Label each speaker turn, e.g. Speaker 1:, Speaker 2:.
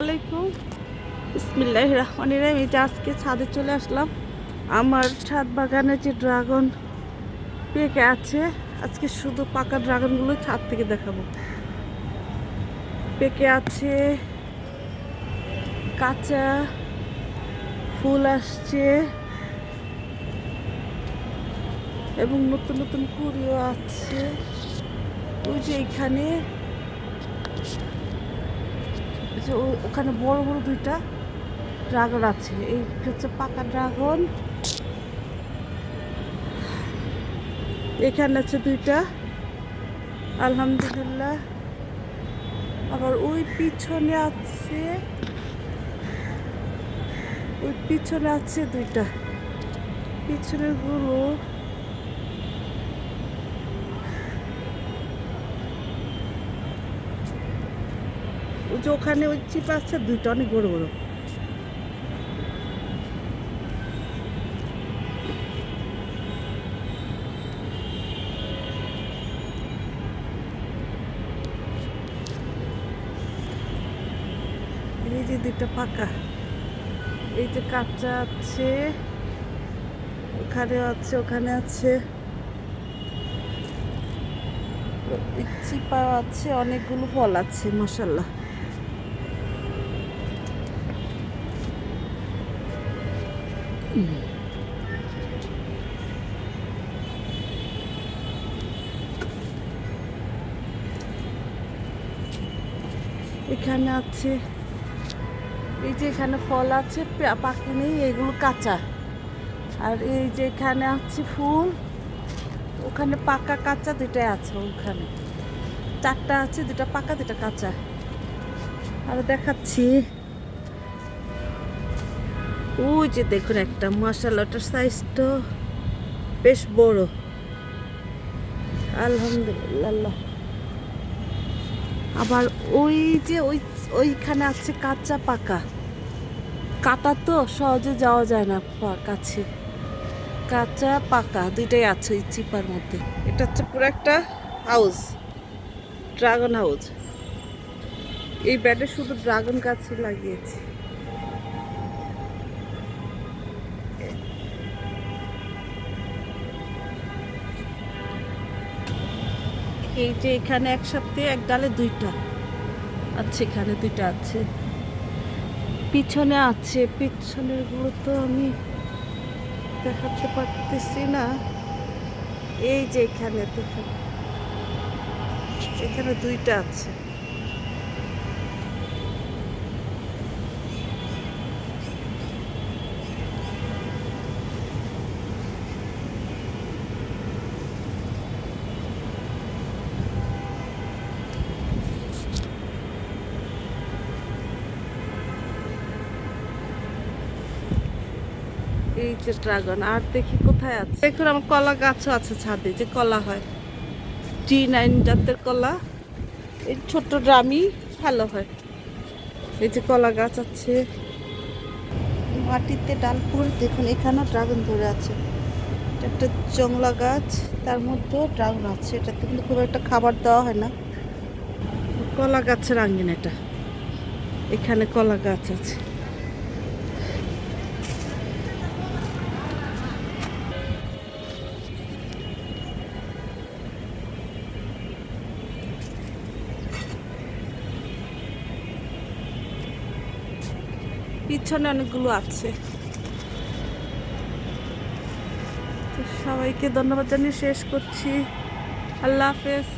Speaker 1: আসসালামাইকুম বিসমিল্লাহির রহমানির রহিম। এই যে আজকে ছাদে চলে আসলাম। আমার ছাদ বাগানে যে ড্রাগন পেকে আছে, আজকে শুধু পাকা ড্রাগনগুলো ছাদ থেকে দেখাবো। পেকে আছে, কাঁচা ফুল আসছে এবং নতুন নতুন কুড়িও আছে। ওই যে এখানে ওখানে বড় বড় দুইটা ড্রাগন আছে। এই হচ্ছে পাকা ড্রাগন। এখানে আছে দুইটা, আলহামদুলিল্লাহ। আবার ওই পিছনে আছে দুইটা। পিছনের গুলো ওই যে ওখানে ওই চিপা আছে দুইটা, অনেক বড় বড়। এই যে দুইটা পাকা, এই যে কাঁচা আছে, ওখানে আছে চিপা আছে, অনেকগুলো ফল আছে মাশাআল্লাহ। এখানে আছে, এই যে এখানে ফল আছে, পাকে নেই, এগুলো কাঁচা। আর এই যে এখানে আছে ফুল, ওখানে পাকা কাঁচা দুইটাই আছে। ওখানে চারটা আছে, দুটা পাকা দুটা কাঁচা। আর দেখাচ্ছি, ওই যে দেখুন একটা, মাশাআল্লাহ, ওটার সাইজটা বেশ বড়, আলহামদুলিল্লাহ। আবার ওই যে ওইখানে আছে কাঁচা পাকা, কাটা তো সহজে যাওয়া যায় না কাছে। কাঁচা পাকা দুইটাই আছে ওই চিপার মধ্যে। এটা হচ্ছে পুরো একটা হাউস, ড্রাগন হাউস। এই ব্যাডে শুধু ড্রাগন গাছই লাগিয়েছি। এই যে এখানে একসাথে এক ডালে দুইটা আছে, এখানে দুইটা আছে, পিছনে আছে। পিছনের গুলো তো আমি দেখাতে পারতেছি না। এই যে এখানে দেখুন, এখানে দুইটা আছে। এই যে ড্রাগন, আর দেখি কোথায় আছে। দেখুন আমার কলা গাছও আছে ছাদে, যে কলা হয়, T9 জাতের কলা। এই ছোট্ট ড্রামই ভালো হয়। এই যে কলা গাছ আছে মাটিতে, ডাল পরে দেখুন এখানেও ড্রাগন ধরে আছে। এটা একটা জংলা গাছ, তার মধ্যেও ড্রাগন আছে। এটাতে কিন্তু খুব একটা খাবার দেওয়া হয় না। কলা গাছের আঙ্গিন এটা, এখানে কলা গাছ আছে। পিছনে অনেকগুলো আছে। সবাইকে ধন্যবাদ জানিয়ে শেষ করছি। আল্লাহ হাফেজ।